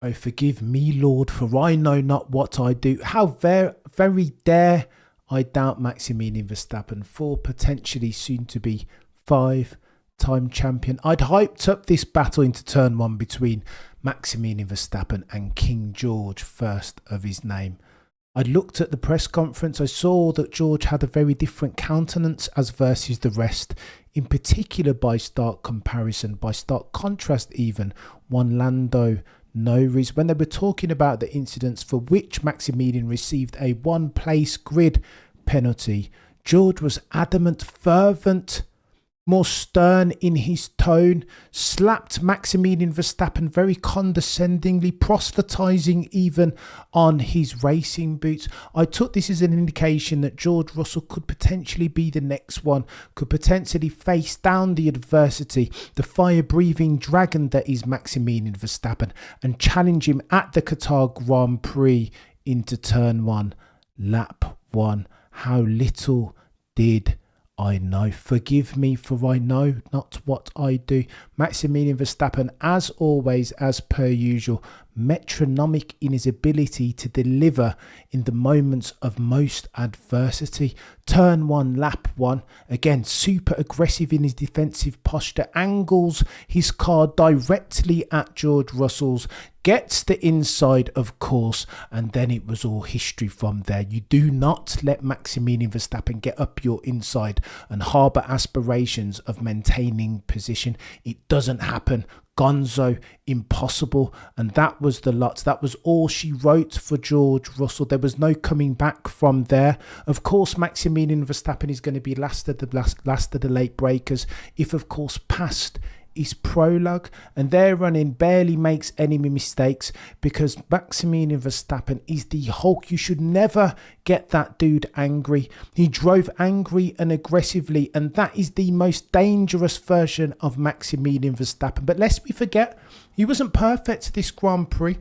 Oh, forgive me, Lord, for I know not what I do. How very dare I doubt Maximilian Verstappen, for potentially soon to be 5-time champion. I'd hyped up this battle into turn one between Maximilian Verstappen and King George, first of his name. I looked at the press conference. I saw that George had a very different countenance as versus the rest, in particular by stark comparison, by stark contrast even, one Lando Norris, when they were talking about the incidents for which Maximilian received a one-place grid penalty. George was adamant, fervent, more stern in his tone, slapped Maximilian Verstappen very condescendingly, proselytizing even on his racing boots. I took this as an indication that George Russell could potentially be the next one, could potentially face down the adversity, the fire-breathing dragon that is Maximilian Verstappen, and challenge him at the Qatar Grand Prix into turn one, lap one. How little did I know. Forgive me, for I know not what I do. Maximilian Verstappen, as always, as per usual, metronomic in his ability to deliver in the moments of most adversity. Turn one, lap one, again super aggressive in his defensive posture, angles his car directly at George Russell's, gets the inside, of course, and then it was all history from there. You do not let Maximilian Verstappen get up your inside and harbour aspirations of maintaining position. It doesn't happen. Gonzo, impossible. And that was the lot. That was all she wrote for George Russell. There was no coming back from there. Of course, Maximilian Verstappen is going to be last of the late breakers, if of course past his prologue, and their running barely makes any mistakes because Maximilian Verstappen is the Hulk. You should never get that dude angry. He drove angry and aggressively, and that is the most dangerous version of Maximilian Verstappen. But lest we forget, he wasn't perfect this Grand Prix.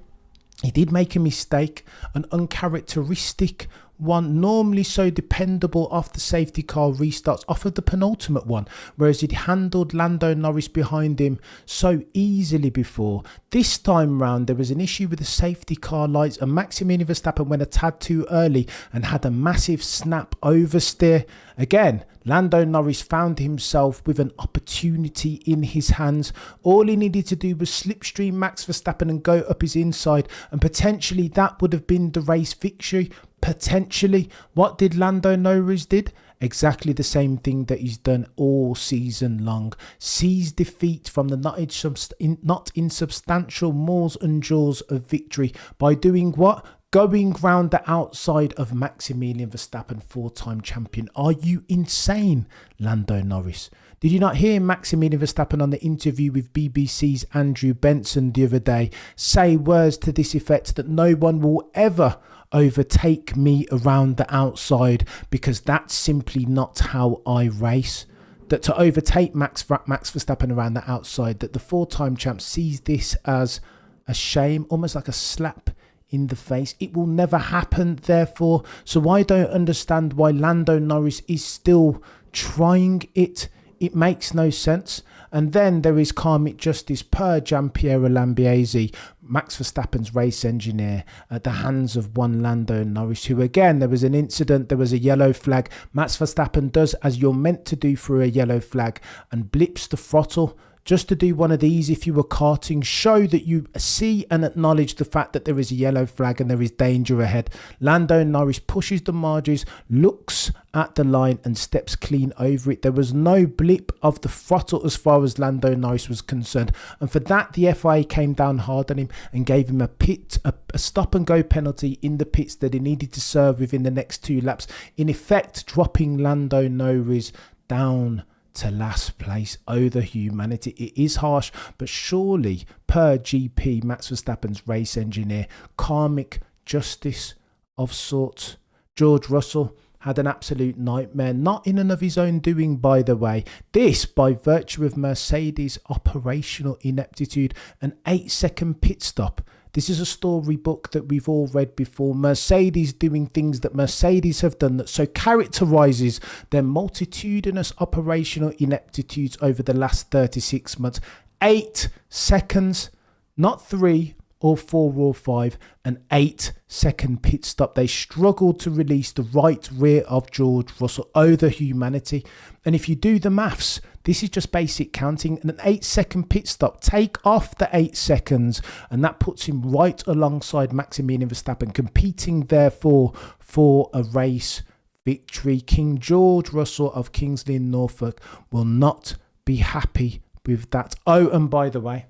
He did make a mistake, an uncharacteristic one, normally so dependable off the safety car restarts, off of the penultimate one, whereas he'd handled Lando Norris behind him so easily before. This time round, there was an issue with the safety car lights, and Maximilian Verstappen went a tad too early and had a massive snap oversteer. Again, Lando Norris found himself with an opportunity in his hands. All he needed to do was slipstream Max Verstappen and go up his inside, and potentially that would have been the race victory. Potentially. What did Lando Norris did? Exactly the same thing that he's done all season long. Seized defeat from the not insubstantial maws and jaws of victory by doing what? Going round the outside of Maximilian Verstappen, 4-time champion. Are you insane, Lando Norris? Did you not hear Maximilian Verstappen on the interview with BBC's Andrew Benson the other day say words to this effect, that no one will ever overtake me around the outside because that's simply not how I race? That to overtake Max Verstappen around the outside, that the 4-time champ sees this as a shame, almost like a slap in the face. It will never happen, therefore. So I don't understand why Lando Norris is still trying it. It makes no sense. And then there is karmic justice per Giampiero Lambiase, Max Verstappen's race engineer, at the hands of one Lando Norris, who again, there was an incident, there was a yellow flag. Max Verstappen does as you're meant to do for a yellow flag and blips the throttle. Just to do one of these, if you were karting, show that you see and acknowledge the fact that there is a yellow flag and there is danger ahead. Lando Norris pushes the margins, looks at the line and steps clean over it. There was no blip of the throttle as far as Lando Norris was concerned. And for that, the FIA came down hard on him and gave him a stop and go penalty in the pits that he needed to serve within the next 2 laps. In effect, dropping Lando Norris down to last place. Oh, the humanity. It is harsh, but surely, per GP, Max Verstappen's race engineer, karmic justice of sorts. George Russell had an absolute nightmare, not in and of his own doing, by the way. This by virtue of Mercedes' operational ineptitude, an 8-second pit stop. This is a storybook that we've all read before. Mercedes doing things that Mercedes have done that so characterises their multitudinous operational ineptitudes over the last 36 months. 8 seconds, not 3, or 4 or 5, an 8-second pit stop. They struggled to release the right rear of George Russell. Oh, the humanity. And if you do the maths, this is just basic counting. And an 8-second pit stop, take off the 8 seconds, and that puts him right alongside Maximilian Verstappen, competing therefore for a race victory. King George Russell of Kingsley in Norfolk will not be happy with that. Oh, and by the way,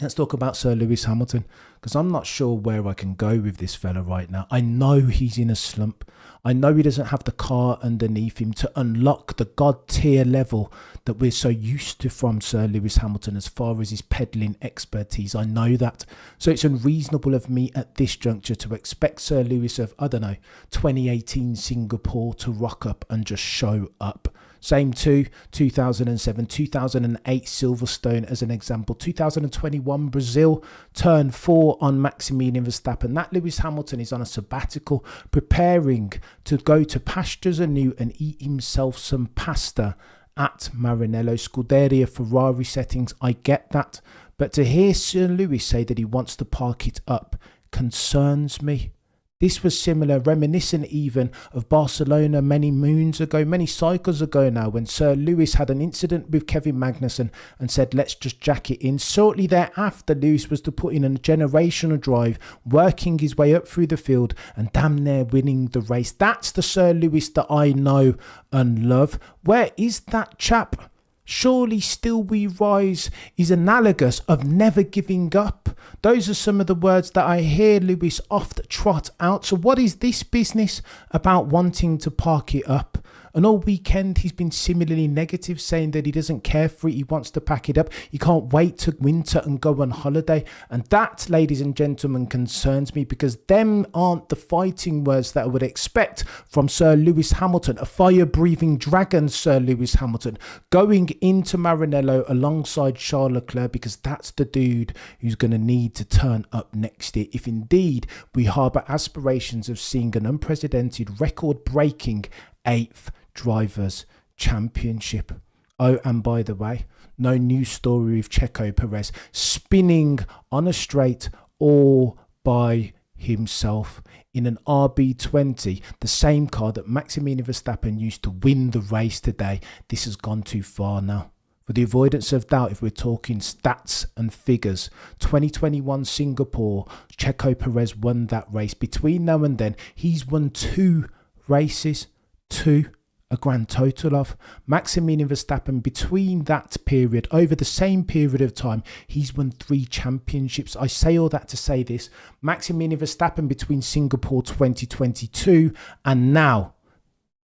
let's talk about Sir Lewis Hamilton, because I'm not sure where I can go with this fella right now. I know he's in a slump. I know he doesn't have the car underneath him to unlock the God tier level that we're so used to from Sir Lewis Hamilton as far as his peddling expertise. I know that. So it's unreasonable of me at this juncture to expect Sir Lewis of, 2018 Singapore to rock up and just show up. Same to 2007, 2008 Silverstone as an example, 2021 Brazil, turn 4 on Maximilian Verstappen. That Lewis Hamilton is on a sabbatical, preparing to go to pastures anew and eat himself some pasta at Maranello. Scuderia Ferrari settings, I get that. But to hear Sir Lewis say that he wants to park it up concerns me. This was similar, reminiscent even of Barcelona many moons ago, many cycles ago now, when Sir Lewis had an incident with Kevin Magnussen and said, let's just jack it in. Shortly thereafter, Lewis was to put in a generational drive, working his way up through the field and damn near winning the race. That's the Sir Lewis that I know and love. Where is that chap? Surely Still We Rise is analogous of never giving up. Those are some of the words that I hear Lewis oft trot out. So what is this business about wanting to park it up? And all weekend he's been similarly negative, saying that he doesn't care for it, he wants to pack it up, he can't wait to winter and go on holiday. And that, ladies and gentlemen, concerns me, because them aren't the fighting words that I would expect from Sir Lewis Hamilton, a fire-breathing dragon Sir Lewis Hamilton, going into Maranello alongside Charles Leclerc, because that's the dude who's going to need to turn up next year if indeed we harbour aspirations of seeing an unprecedented, record-breaking 8th Drivers' Championship. Oh, and by the way, no news story with Checo Perez spinning on a straight all by himself in an RB20, the same car that Maximilian Verstappen used to win the race today. This has gone too far now. For the avoidance of doubt, if we're talking stats and figures, 2021 Singapore, Checo Perez won that race. Between now and then, he's won 2 races, 2, a grand total of. Maximilian Verstappen, between that period, over the same period of time, he's won 3 championships. I say all that to say this: Maximilian Verstappen between Singapore 2022 and now,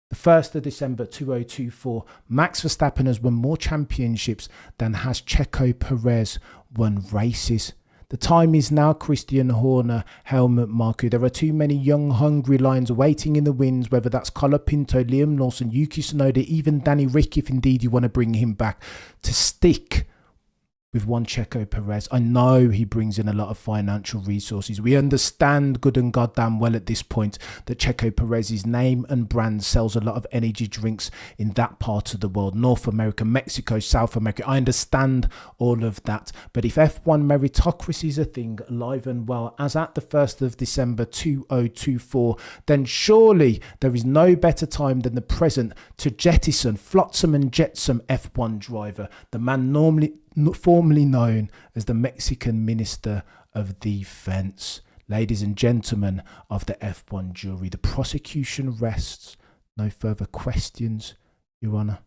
the 1st of December 2024, Max Verstappen has won more championships than has Checo Perez won races. The time is now, Christian Horner, Helmut Marko. There are too many young, hungry lions waiting in the wings, whether that's Colapinto, Liam Lawson, Yuki Tsunoda, even Danny Rick, if indeed you want to bring him back, to stick with one Checo Perez. I know he brings in a lot of financial resources. We understand good and goddamn well at this point that Checo Perez's name and brand sells a lot of energy drinks in that part of the world, North America, Mexico, South America. I understand all of that. But if F1 meritocracy is a thing alive and well, as at the 1st of December 2024, then surely there is no better time than the present to jettison, flotsam and jetsam F1 driver, the man formerly known as the Mexican Minister of Defense. Ladies and gentlemen of the F1 jury, the prosecution rests. No further questions, Your Honour.